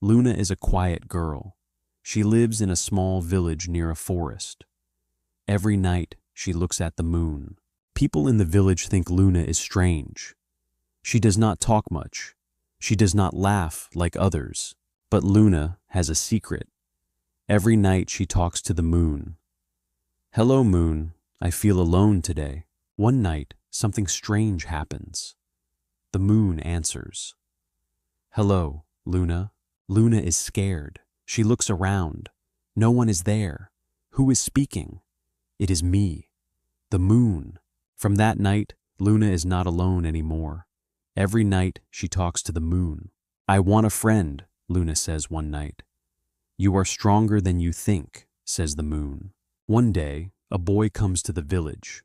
Luna is a quiet girl. She lives in a small village near a forest. Every night, she looks at the moon. People in the village think Luna is strange. She does not talk much. She does not laugh like others. But Luna has a secret. Every night she talks to the moon. "Hello, moon. I feel alone today." One night, something strange happens. The moon answers. "Hello, Luna." Luna is scared. She looks around. No one is there. Who is speaking? It is me, the moon. From that night, Luna is not alone anymore. Every night she talks to the moon. "I want a friend," Luna says one night. "You are stronger than you think," says the moon. One day, a boy comes to the village.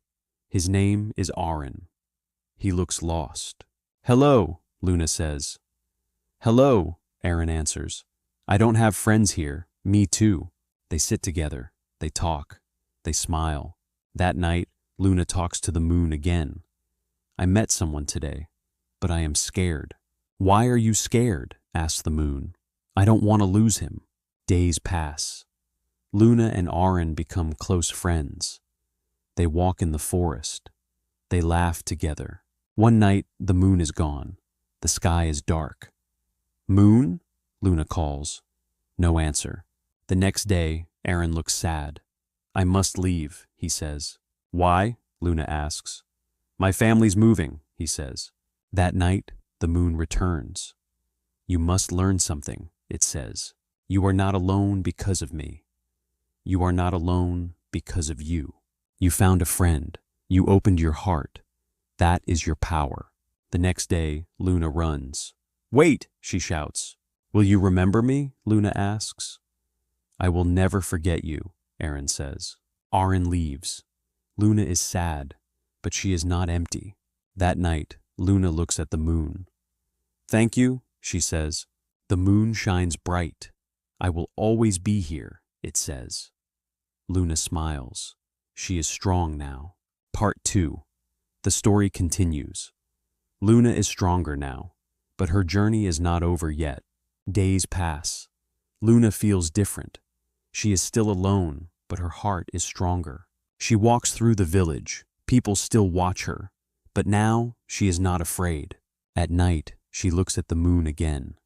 His name is Aaron. He looks lost. "Hello," Luna says. "Hello," Aaron answers. "I don't have friends here. Me too." They sit together. They talk. They smile. That night, Luna talks to the moon again. "I met someone today, but I am scared." "Why are you scared?" asks the moon. "I don't want to lose him." Days pass. Luna and Aaron become close friends. They walk in the forest. They laugh together. One night, the moon is gone. The sky is dark. "Moon?" Luna calls. No answer. The next day, Aaron looks sad. "I must leave," he says. "Why?" Luna asks. "My family's moving," he says. That night, the moon returns. "You must learn something," it says. "You are not alone because of me. You are not alone because of you. You found a friend. You opened your heart. That is your power." The next day, Luna runs. "Wait!" she shouts. "Will you remember me?" Luna asks. "I will never forget you," Aaron says. Aaron leaves. Luna is sad, but she is not empty. That night, Luna looks at the moon. "Thank you," she says. "The moon shines bright. I will always be here," it says. Luna smiles. She is strong now. Part 2. The story continues. Luna is stronger now, but her journey is not over yet. Days pass. Luna feels different. She is still alone, but her heart is stronger. She walks through the village. People still watch her, but now she is not afraid. At night, she looks at the moon again.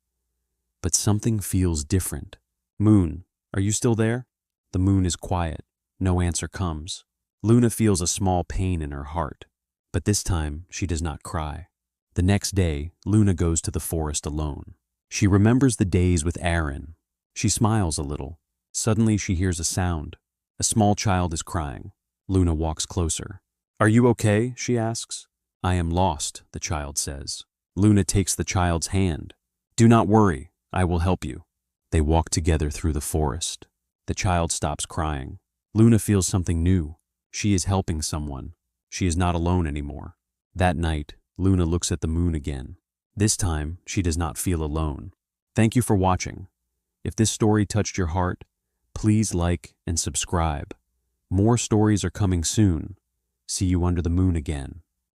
But something feels different. "Moon, are you still there?" The moon is quiet. No answer comes. Luna feels a small pain in her heart, but this time she does not cry. The next day, Luna goes to the forest alone. She remembers the days with Aaron. She smiles a little. Suddenly she hears a sound. A small child is crying. Luna walks closer. "Are you okay?" she asks. "I am lost," the child says. Luna takes the child's hand. "Do not worry, I will help you." They walk together through the forest. The child stops crying. Luna feels something new. She is helping someone. She is not alone anymore. That night, Luna looks at the moon again. This time, she does not feel alone. Thank you for watching. If this story touched your heart, please like and subscribe. More stories are coming soon. See you under the moon again.